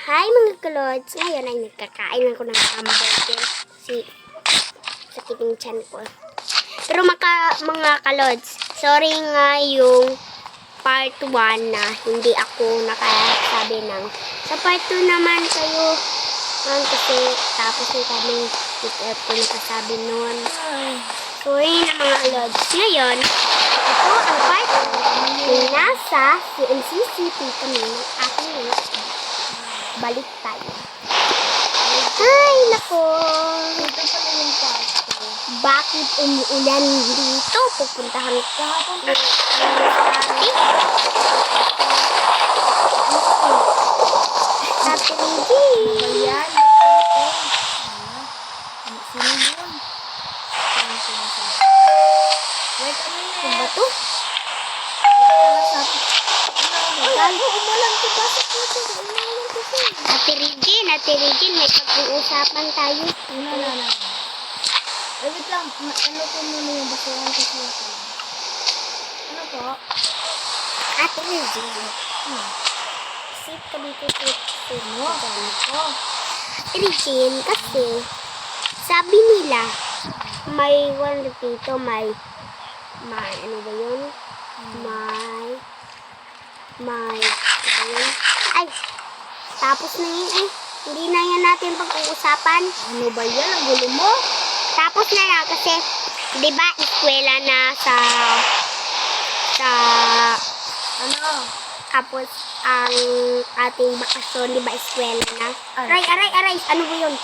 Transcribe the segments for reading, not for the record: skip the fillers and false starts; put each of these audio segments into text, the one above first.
Hi mga kalods! Ngayon ay nagkakain ako ng hamburger kasi sakit yung tiyan ko. Pero mga kalods, sorry nga yung part 1 na hindi ako nakasabi ng sa part 2 naman kayo kasi tapos yung kami ko nakasabi noon. Sorry na mga kalods. Ngayon, ito ang part yung nasa CNCCP kami ng aking balik tayo. Ay, nako. Ito pala yung pasto. Bakit umuulan dito? Pupuntahan ko. Ate Ligi. Ayan. Sino yun? Wait, ano na Ano ba to? Lalo, umulan ko ba sa puso? Umulan ko siya. Ate Regine, may pag-uusapan tayo. Na. Wait lang, ano ko muna yung basuhan ko siya. Ano po? Ate Regine. Sit ka dito. Ano? Ano? Ate Regine, kasi sabi nila, may one dito, may ano ba yun? Ay, tapos na yun eh. Hindi na yan natin pag-uusapan. Ano ba yan? Ang gulo mo? Tapos na yan kasi, di ba, eskwela na sa Ano? tapos ang ating bakasyon, di ba, eskwela na. Ay. Aray, ano ba yun?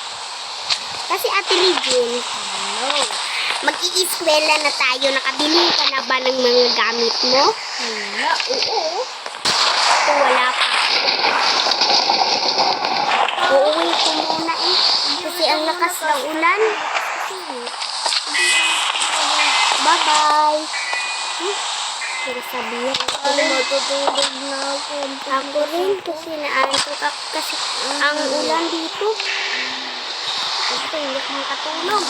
Kasi Ate Regine, Ano? mag-iiskwela na tayo. Nakabili ka na ba ng mga gamit mo? Wala. Oo. O wala pa? Uuwi ko muna eh. Kasi ang lakas ng ulan. Bye-bye. Pero sabihin ko Ay, rin. matutulog na ako. Ako rin kasi naantok ako kasi ang ulan dito. Ito, hindi ko makatulog.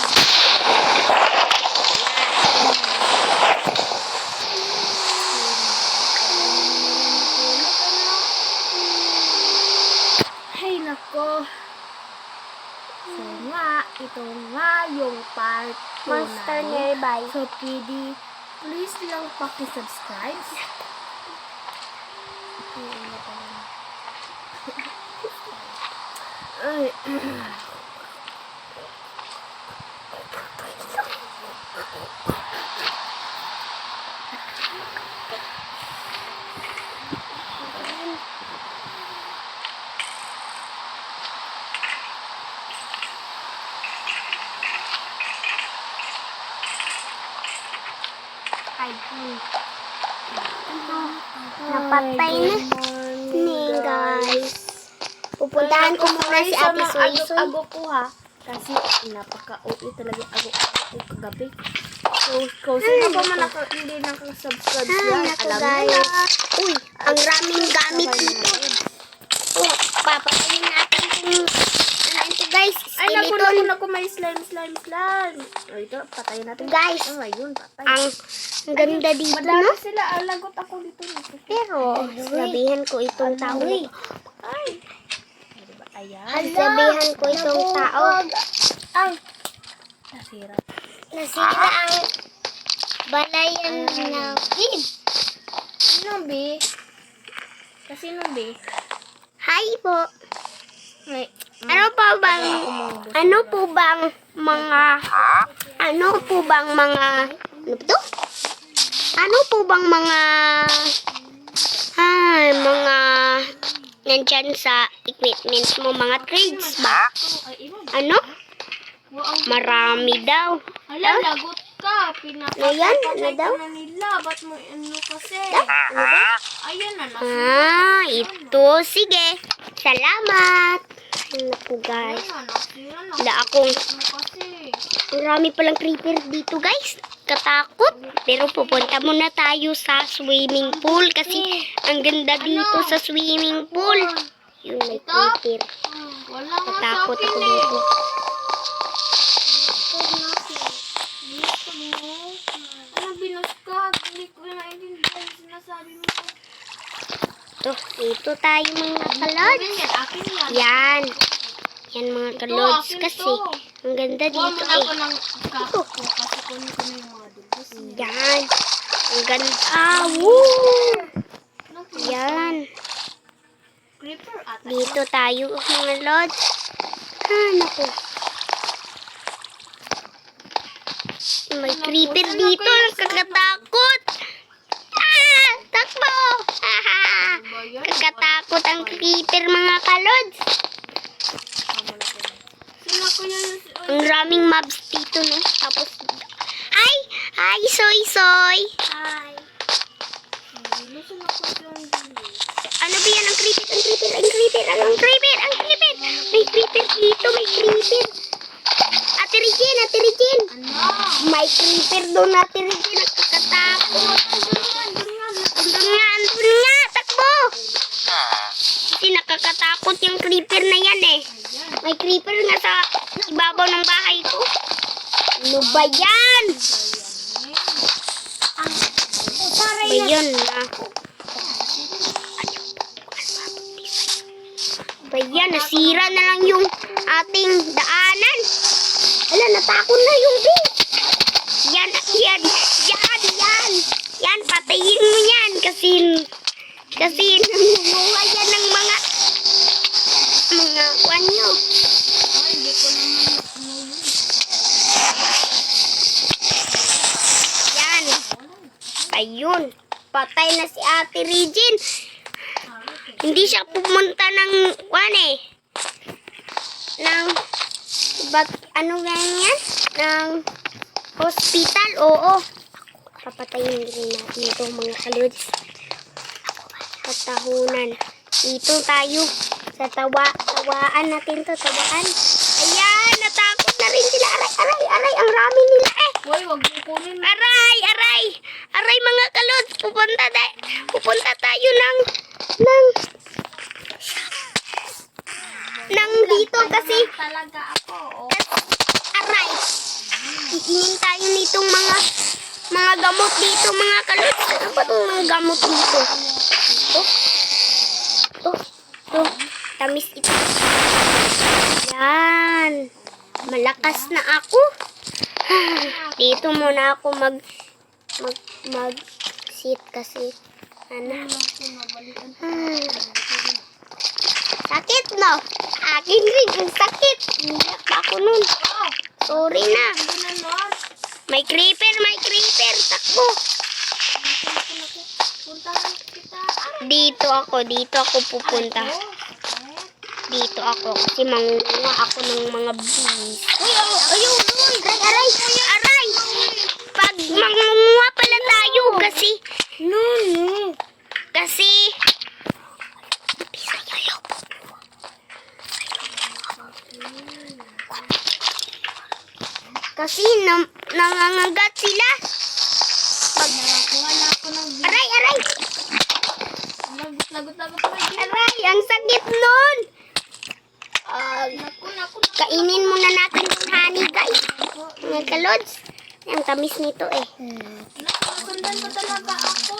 Hay nako. So nga, ito nga yung part 2 Monster na. nearby. So PD, please lang paki-subscribe. Ay. Ay, napatay na. Ni guys. Pupuntahan ko muna si Ate Soy. Ago ko ha. Kasi napaka-OA talaga ago ko kagabi. So sino pa man hindi nakasubscribe yan? Ay, naku Alam guys. niyo na. Uy, ang raming gamit dito. Oh, papatayin natin kung ano ito guys. Ay, Skeleton. naku, may slime. O, ito, patayin natin. Guys, Oh, ayun, patay. Ang ganda dito, Madami no? sila. Lagot ako dito. Pero, sabihan ko itong tao. Ay. Diba? Ayan. Sabihan ko itong tao. Ay. Nasira. Nasira ang balayan na kid. Sino, B? Kasi no, B? Hi po. Ay. Ano po bang ano po bang mga ano po bang mga ano to? Ano po bang mga mga nandyan sa equipment mo, mga trades ba? Ano? Marami daw. Hala, lagot ka. Ayan, ano Pinapapatay daw? ka na nila. Ba't mo ano kasi? Ano ba? Ayan na, nasira. Ito. Sige. Salamat. Naku guys. Nasira na. Wala akong Ano kasi? marami palang creeper dito guys. Katakot. Pero pupunta muna tayo sa swimming pool kasi ang ganda dito sa swimming pool. Yun, may creeper. Wala nga sa Katakot akin ako eh. dito. Gusto mo? Ano binos ka? Hindi ko na sinasabi mo. Dito tayo mga kalod. Akin yan. Yan. Yan mga kalods. Kasi, ang ganda Kuha mo dito na ako eh. ng kako ko kasi kunin ko na yung mga dugos niya. Yan. Ang ganda. Woo! Yan. Creeper ata. Dito tayo mga lods. Naku. May creeper dito. Nakakatakot. Takbo. Kakatakot ang creeper mga kalods. Sino ko yan? Ang raming mobs dito, no? Tapos, ay! Ay, soy! Hi. Lusun ako dyan. Ano ba yan? Ang creeper! Ang creeper! May creeper dito, may creeper! Ate Regine! Ano? May creeper doon, Ate Regine. Nakakatakot. Andun nga! Takbo! Kasi nakakatakot yung creeper na yan eh. May creeper nga sa ibabaw ng bahay ko. Ano ba yan? Ba yun na? Ba yan? Nasira na lang yung ating daanan. Ala, natakon na yung bee. Yan. Yan, patayin mo yan. Kasi nangunguha yan ng mga wanyo. Hindi ko naman Yan. Ayun. Patay na si Ate Regine. Hindi siya pumunta ng ano ganyan? Ng hospital. Oo. Papatayin din natin ito mga kalods. Patahunan. Dito tayo. Sa tawaan natin to. Tawaan. Ayan. Natakot na rin sila. Aray. Ang rami nila eh. Hoy, wag mo kunin. Aray mga kalods. Pupunta tayo ng dito kasi Talaga ako. aray. Iingin tayo nitong mga gamot dito mga kalods. Ano ba itong mga gamot dito? Ito. Tamis ito. Yan. Malakas na ako. Dito muna ako mag sit kasi sakit no? Akin rin ang sakit. Iyak pa ako nun. Sorry na. May creeper. Takbo. Puntahan kita. Dito ako pupunta. Dito ako kasi mangunguha ako ng mga bees. Ayun. Aray. Pag mangunguha pala tayo kasi kasi nangangagat sila. Wala ako ng Aray. lagot pa. Aray, ang sakit nun. Naku. Kainin muna natin yung honey, guys. Mga kalods. Ang tamis nito eh. Nasundan mo talaga ako.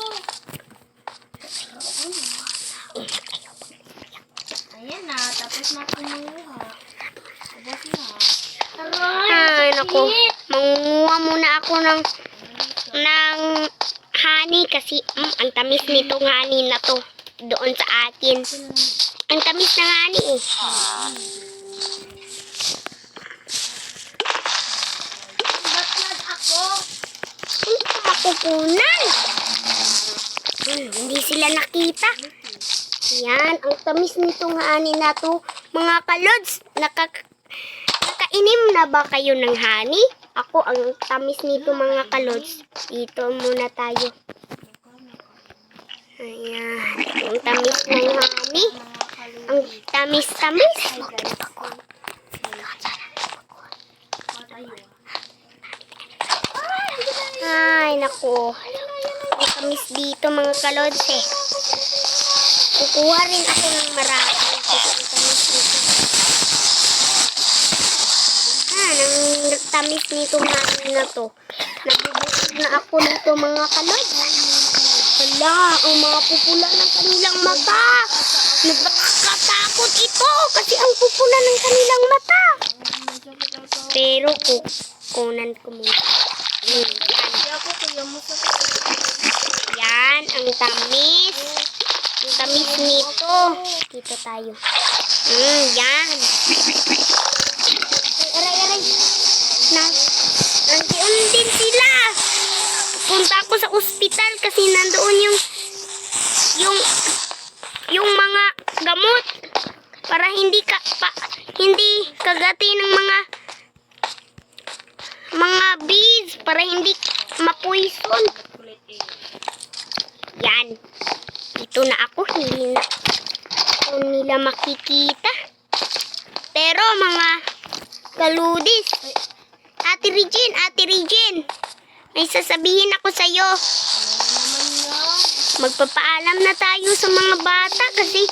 Ayan na, tapos na ako manguha. Tapos na. Ay, naku. Mangunguha muna ako ng honey kasi ang tamis nitong honey na to doon sa akin. Ang tamis ng honey eh. Batlag ako. Hindi ko makukunan. Hindi sila nakita. Yan, ang tamis nitong honey na to. Mga kalods, nakainim na ba kayo ng honey? Ako, ang tamis nito mga kalods. Dito muna tayo. Ayan, ang tamis ng honey. Ang tamis-tamis. Ay, naku. Ang tamis dito mga kalods eh. Kukuha rin ako ng marami. Ang tamis dito. Ang tamis nito na to. Nabubusog na ako nito mga kalods. Hala, ang mga pupula ng kanilang mata. Nagkakatakot ito kasi ang pupula ng kanilang mata. Pero kukunan ko muna. Yan. Hindi ako kuya mo sa Yan, ang tamis. Ang tamis nito. Dito tayo. Yan. Aray. Nandiyan din sila. Punta ako sa ospital kasi nandoon yung mga gamot para hindi kagati ng mga bees para hindi mapoison. Yan. Ito na ako. Hindi na ako nila makikita. Pero mga kaludis. Ate Regine. May sasabihin ako sa'yo. Magpapaalam na tayo sa mga bata kasi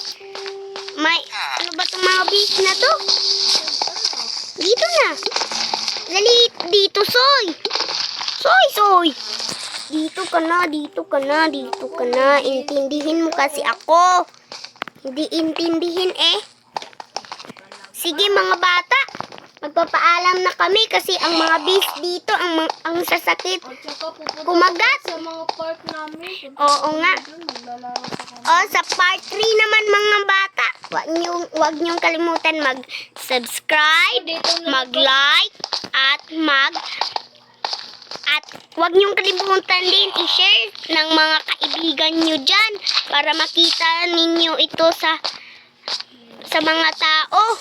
may ano ba itong mga bees na to? Dito na. Dali, dito, Soy. Soy. Dito ka na. Intindihin mo kasi ako. Hindi intindihin eh. Sige mga bata. Magpapaalam na kami kasi ang mga bees dito, ang sasakit. At saka pupunta Kumagat. sa mga park namin. Oo nga. Maglalaro sa kami. Sa part 3 naman mga bata. Huwag niyong kalimutan mag-subscribe, mag-like, at huwag niyong kalimutan din i-share ng mga kaibigan niyo dyan para makita ninyo ito sa mga tao.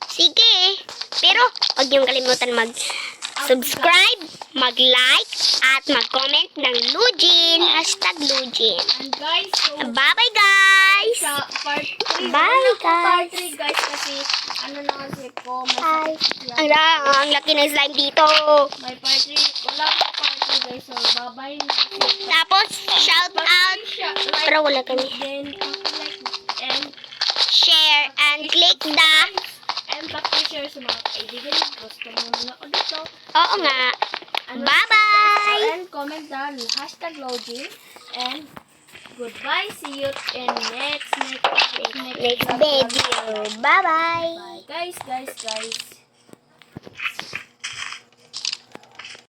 Sige. Pero huwag niyong kalimutan mag-subscribe, mag-like, at mag-comment ng Lujin. #Lujin. And guys, so Bye-bye guys! sa part 3. Bye, Part guys. 3 guys kasi ano na kasi ko. Ay, May ang laki ng slime dito. May part 3. Wala pa part 3 guys. So bye-bye na. Tapos, shout out. Pero wala kami. Then, like and Share and click the... share sa mga kaibigan. Gusto mo muna ko dito. Oo nga. Ano, Bye-bye! And comment down #Login. And goodbye. See you in next Next video. Bye-bye! Bye guys.